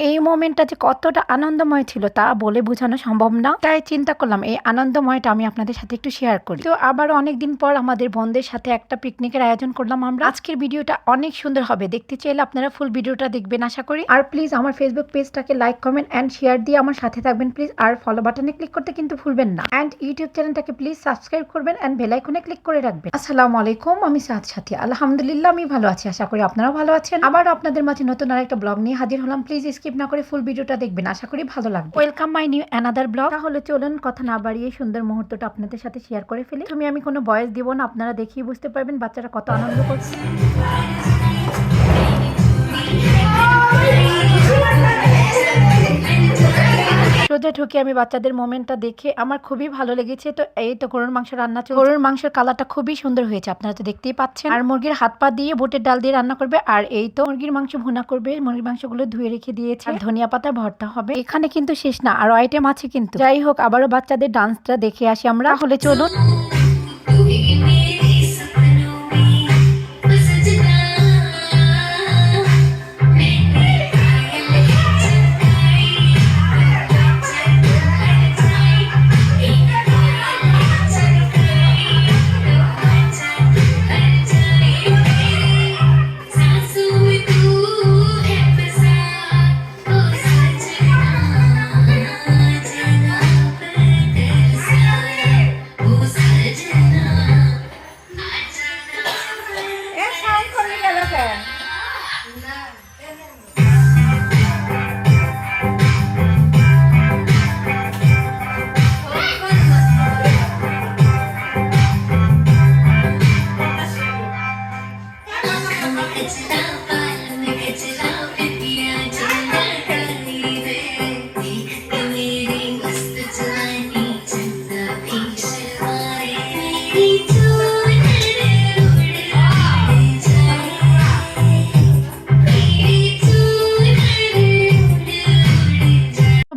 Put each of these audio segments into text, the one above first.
এই মোমেন্টটা যে কতটা আনন্দময় ছিল তা বলে বোঝানো সম্ভব না। তাই চিন্তা করলাম এই আনন্দময়টা আমি আপনাদের সাথে একটু শেয়ার করি। তো আবার অনেকদিন পর আমাদের বোনদের সাথে একটা পিকনিকের আয়োজন করলাম আমরা। আজকের ভিডিওটা অনেক সুন্দর হবে, দেখতে চাইলে আপনারা ফুল ভিডিওটা দেখবেন আশা করি। আর প্লিজ আমার ফেসবুক পেজটাকে লাইক, কমেন্ট এন্ড শেয়ার দিয়ে আমার সাথে থাকবেন প্লিজ। আর ফলো বাটনে ক্লিক করতে কিন্তু ভুলবেন না। এন্ড ইউটিউব চ্যানেলটাকে প্লিজ সাবস্ক্রাইব করবেন এন্ড বেল আইকনে ক্লিক করে রাখবেন। আসসালামু আলাইকুম, আমি সাথী সাথী। আলহামদুলিল্লাহ আমি ভালো আছি, আশা করি আপনারাও ভালো আছেন। আবার আপনাদের মাঝে নতুন আরেকটা ব্লগ নিয়ে হাজির হলাম। প্লিজ স্কিপ না করে ফুল ভিডিওটা দেখবেন, আশা করি ভালো লাগবে। Welcome my new another blog. তাহলে চলুন কথা না বাড়িয়ে সুন্দর মুহূর্তটা আপনাদের সাথে শেয়ার করে ফেলি। আমি কোনো ভয়েস দিব না, আপনারা দেখেই বুঝতে পারবেন বাচ্চারা কত আনন্দ করছে। সোজা ঢুকে আমি বাচ্চাদের মোমেন্টটা দেখে আমার খুবই ভালো লেগেছে। তো এই তো গরুর মাংস রান্না চলছে। গরুর মাংসের কালারটা খুবই সুন্দর হয়েছে, আপনারা তো দেখতেই পাচ্ছেন। আর মুরগির হাত পা দিয়ে বুটের ডাল দিয়ে রান্না করবে। আর এই তো মুরগির মাংস ভুনা করবে, মুরগির মাংসগুলো ধুয়ে রেখে দিয়েছে। আর ধনিয়া পাতা ভর্তা হবে। এখানে কিন্তু শেষ না, আরো আইটেম আছে কিন্তু। যাই হোক, আবারও বাচ্চাদের ডান্সটা দেখে আসি আমরা। তাহলে চলুন।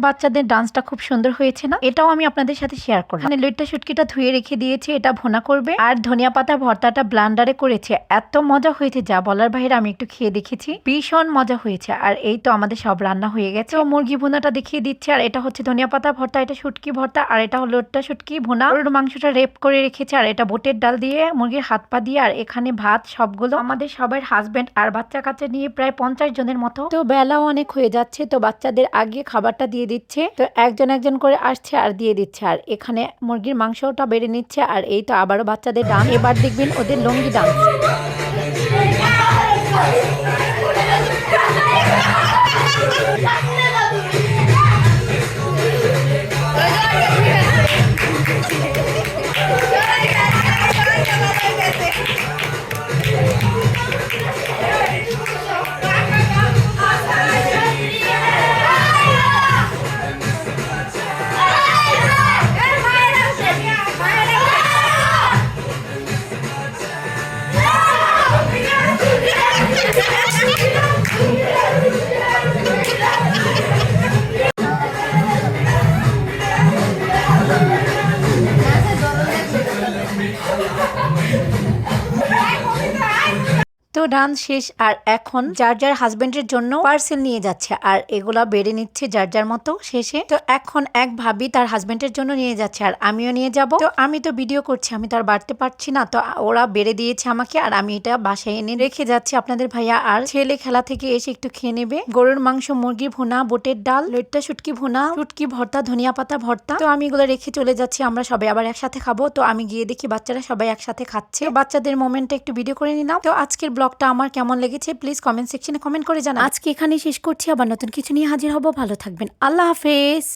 বাচ্চাদের ডান্সটা খুব সুন্দর হয়েছে না? এটাও আমি আপনাদের সাথে শেয়ার করব। মানে লইট্টা শুটকিটা ধুয়ে রেখে দিয়েছে, এটা ভুনা করবে। আর ধনিয়া পাতা ভর্তাটা ব্লান্ডারে করেছে, এত মজা হয়েছে যা বলার বাইরে। আমি একটু খেয়ে দেখেছি, ভীষণ মজা হয়েছে। আর এই তো আমাদের সব রান্না হয়ে গেছে। ও মুরগি ভুনাটা দেখিয়ে দিচ্ছে। আর এটা হচ্ছে ধনিয়া পাতা ভর্তা, এটা শুটকি ভর্তা। আর এটা হলো লইট্টা শুটকি ভুনা। ওর মাংসটা রেপ করে রেখেছে। আর এটা বুটের ডাল দিয়ে, মুরগির হাত পা দিয়ে। আর এখানে ভাত সবগুলো আমাদের সবার হাজবেন্ড আর বাচ্চা কাচ্চা নিয়ে প্রায় 50 জনের মতো। তো বেলাও অনেক হয়ে যাচ্ছে, তো বাচ্চাদের আগে খাবারটা দিয়ে দিচ্ছে। তো একজন একজন করে আসছে আর দিয়ে দিচ্ছে। আর এখানে মুরগির মাংসটা বেড়ে নিচ্ছে। আর এই তো আবারও বাচ্চাদের ডান্স। এবার দেখবেন ওদের লঙ্গি ডান্স। তো ডান্স শেষ। আর এখন যার যার হাজবেন্ডের জন্য পার্সেল নিয়ে যাচ্ছে। আর এগুলা বেড়ে নিচ্ছে যার যার মতো শেষে। তো এখন এক ভাবি তার হাজবেন্ডের জন্য নিয়ে যাচ্ছে, আর আমিও নিয়ে যাব। তো আমি তো ভিডিও করছি, আমি তো আর বাড়তে পারছি না। তো ওরা বেড়ে দিয়েছে আমাকে, আর আমি এটা বাসায় এনে রেখে যাচ্ছি। আপনাদের ভাইয়া আর ছেলে খেলা থেকে এসে একটু খেয়ে নেবে। গরুর মাংস, মুরগি ভুনা, বুটের ডাল, লইট্টা শুটকি ভুনা, শুটকি ভর্তা, ধনিয়া পাতা ভর্তা। তো আমি এগুলো রেখে চলে যাচ্ছি, আমরা সবাই আবার একসাথে খাবো। তো আমি গিয়ে দেখি বাচ্চারা সবাই একসাথে খাচ্ছে। বাচ্চাদের মোমেন্টটা একটু ভিডিও করে নিলাম। তো আজকের ব্লগটা আমার কেমন লেগেছে প্লিজ কমেন্ট সেকশনে কমেন্ট করে জানান। আজকে এখানেই শেষ করছি, আবার নতুন কিছু নিয়ে হাজির হব। ভালো থাকবেন, আল্লাহ হাফেজ।